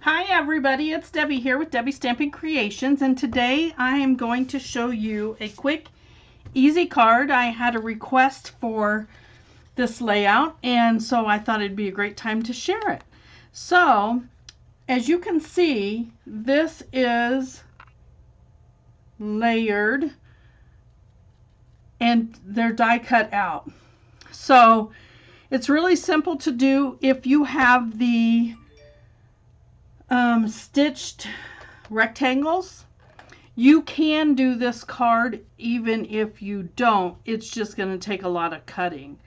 Hi everybody, it's Debbie here with Debbie Stamping Creations, and today I am going to show you a quick, easy card. I had a request for this layout, and so I thought it'd be a great time to share it. So, as you can see, this is layered and they're die cut out. So, it's really simple to do if you have the stitched rectangles. You can do this card even if you don't. It's just going to take a lot of cutting.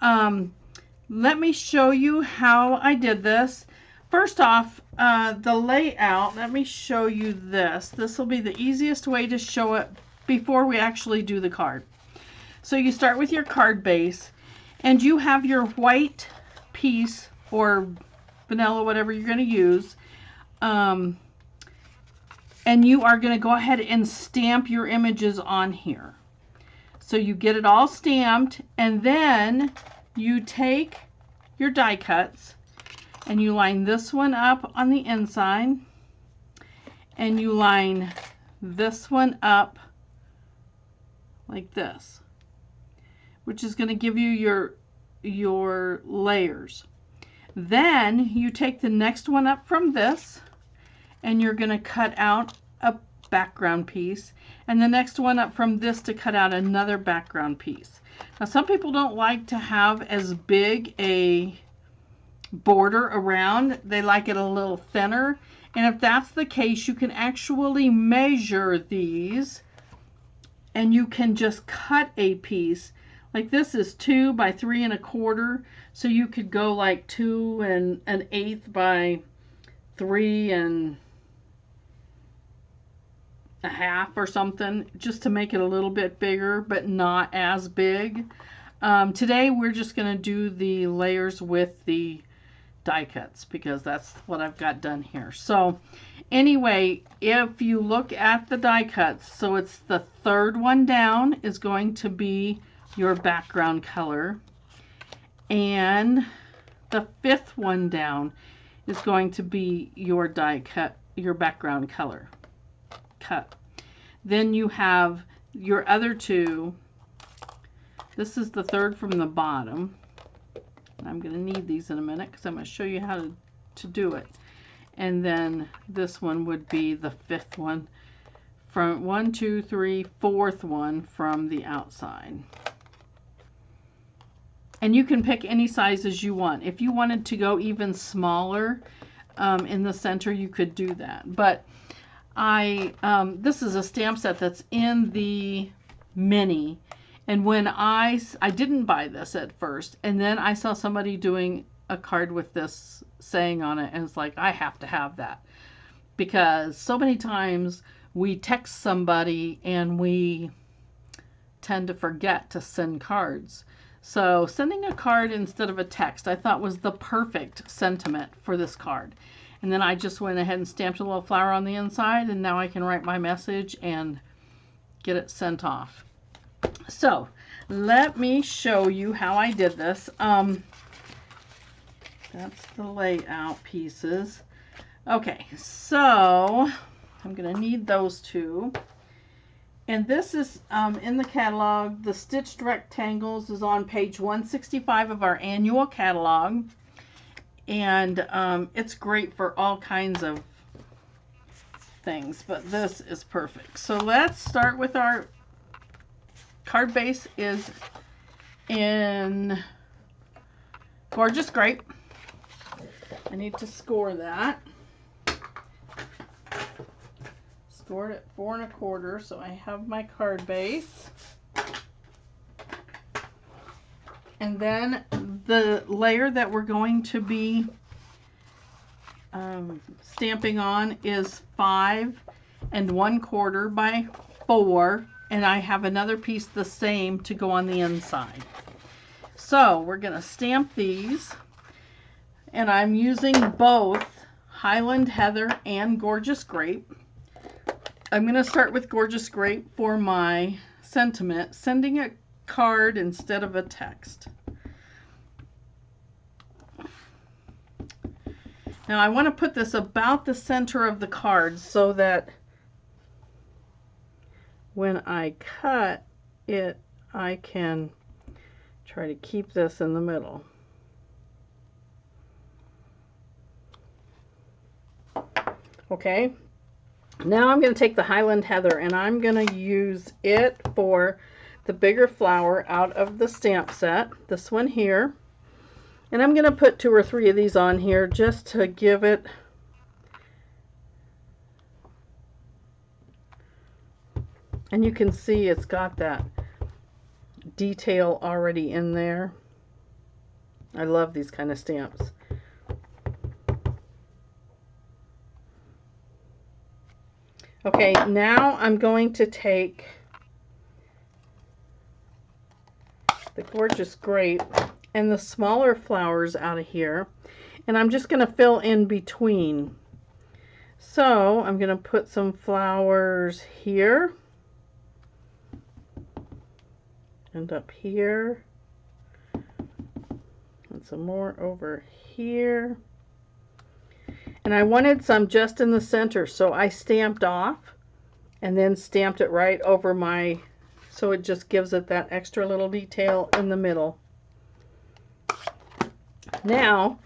Let me show you how I did this. First off, the layout, let me show you this. This will be the easiest way to show it before we actually do the card. So you start with your card base and you have your white piece or vanilla, whatever you're going to use. And you are going to go ahead and stamp your images on here. So you get it all stamped, and then you take your die cuts and you line this one up on the inside and you line this one up like this, which is going to give you your layers. Then you take the next one up from this and you're going to cut out a background piece, and the next one up from this to cut out another background piece. Now some people don't like to have as big a border around. They like it a little thinner, and if that's the case, you can actually measure these and you can just cut a piece. Like this is 2 by 3 1/4, so you could go like 2 1/8 by 3 1/2 or something, just to make it a little bit bigger but not as big. Today we're just going to do the layers with the die cuts because that's what I've got done here. So anyway, if you look at the die cuts, so it's the third one down is going to be your background color, and the fifth one down is going to be your die cut, your background color cut. Then you have your other two. This is the third from the bottom. I'm going to need these in a minute because I'm going to show you how to do it. And then this one would be the fifth one from 1, 2, 3, fourth one from the outside. And you can pick any sizes you want. If you wanted to go even smaller in the center, you could do that. But this is a stamp set that's in the mini. And when I didn't buy this at first, and then I saw somebody doing a card with this saying on it, and it's like, I have to have that. Because so many times we text somebody and we tend to forget to send cards. So sending a card instead of a text I thought was the perfect sentiment for this card. And then I just went ahead and stamped a little flower on the inside, and now I can write my message and get it sent off. So let me show you how I did this. That's the layout pieces. Okay, so I'm going to need those two. And this is in the catalog. The Stitched Rectangles is on page 165 of our annual catalog. And it's great for all kinds of things, but this is perfect. So let's start with our card base is in Gorgeous Grape. I need to score that. Scored at 4 1/4, so I have my card base. And then the layer that we're going to be stamping on is 5 1/4 by 4, and I have another piece the same to go on the inside. So we're going to stamp these, and I'm using both Highland Heather and Gorgeous Grape. I'm going to start with Gorgeous Grape for my sentiment, sending a card instead of a text. Now I want to put this about the center of the card so that when I cut it, I can try to keep this in the middle. Okay, now I'm going to take the Highland Heather and I'm going to use it for the bigger flower out of the stamp set, this one here. And I'm going to put 2 or 3 of these on here just to give it and you can see it's got that detail already in there. I love these kind of stamps. Okay, now I'm going to take the gorgeous grape and the smaller flowers out of here, and I'm just going to fill in between. So I'm going to put some flowers here and up here and some more over here. And I wanted some just in the center, so I stamped off and then stamped it right over my, so it just gives it that extra little detail in the middle. Now,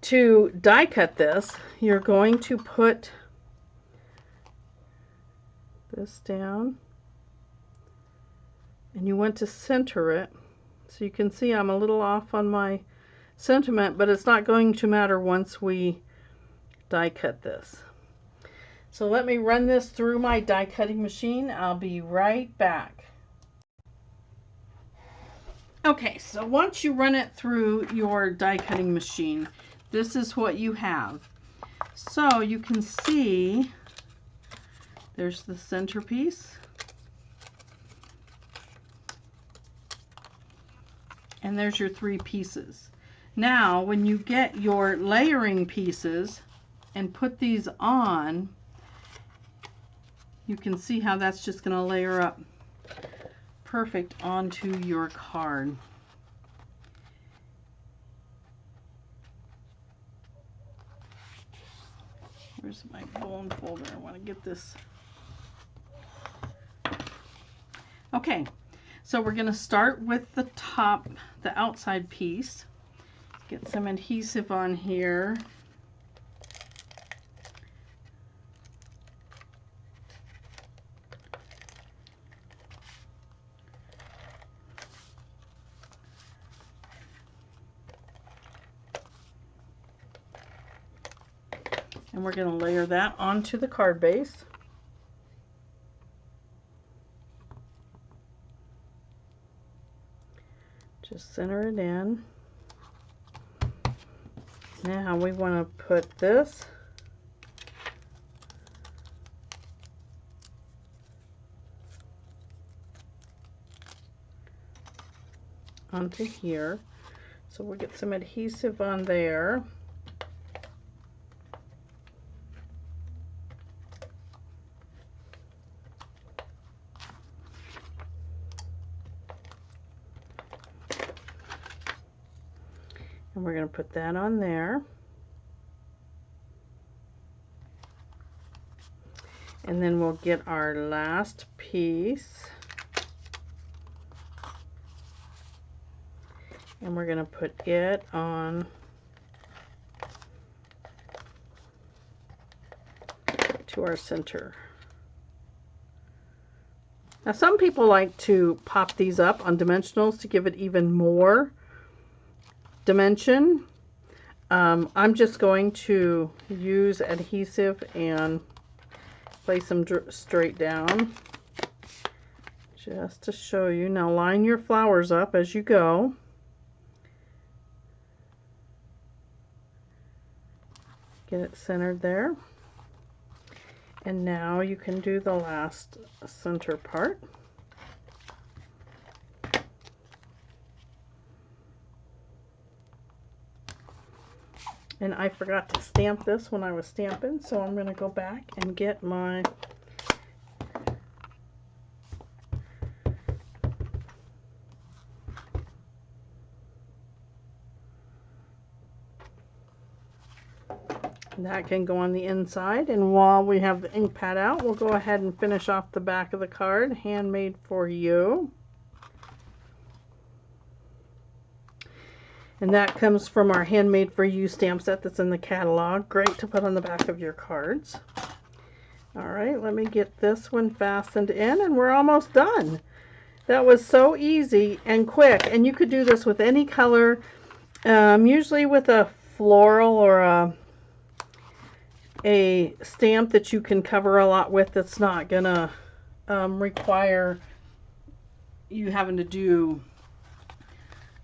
to die cut this, you're going to put this down and you want to center it. So you can see I'm a little off on my sentiment, but it's not going to matter once we die cut this. So let me run this through my die cutting machine. I'll be right back. Okay, so once you run it through your die cutting machine, this is what you have. So you can see there's the centerpiece. And there's your 3 pieces. Now, when you get your layering pieces and put these on, you can see how that's just going to layer up perfect onto your card. Where's my bone folder? I want to get this. Okay, so we're going to start with the top, the outside piece. Get some adhesive on here. And we're going to layer that onto the card base. Just center it in. Now we want to put this onto here. So we'll get some adhesive on there. And we're going to put that on there. And then we'll get our last piece. And we're going to put it on to our center. Now some people like to pop these up on dimensionals to give it even more dimension. I'm just going to use adhesive and place them straight down just to show you. Now line your flowers up as you go. Get it centered there. And now you can do the last center part. And I forgot to stamp this when I was stamping, so I'm going to go back and get my That can go on the inside. And while we have the ink pad out, we'll go ahead and finish off the back of the card. Handmade for you. And that comes from our Handmade for You stamp set that's in the catalog. Great to put on the back of your cards. All right, let me get this one fastened in, and we're almost done. That was so easy and quick, and you could do this with any color, usually with a floral or a stamp that you can cover a lot with that's not gonna require you having to do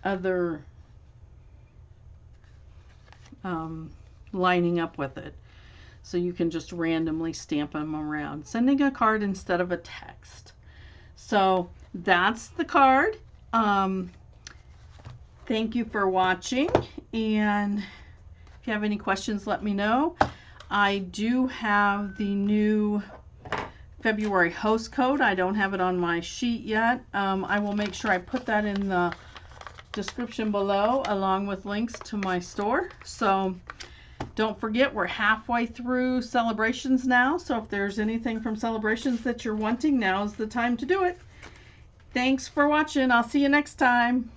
other lining up with it. So you can just randomly stamp them around, sending a card instead of a text. So that's the card. Thank you for watching, and if you have any questions, let me know. I do have the new February host code. I don't have it on my sheet yet. I will make sure I put that in the description below, along with links to my store. So don't forget, we're halfway through celebrations now, so if there's anything from celebrations that you're wanting, now's the time to do it. Thanks for watching. I'll see you next time.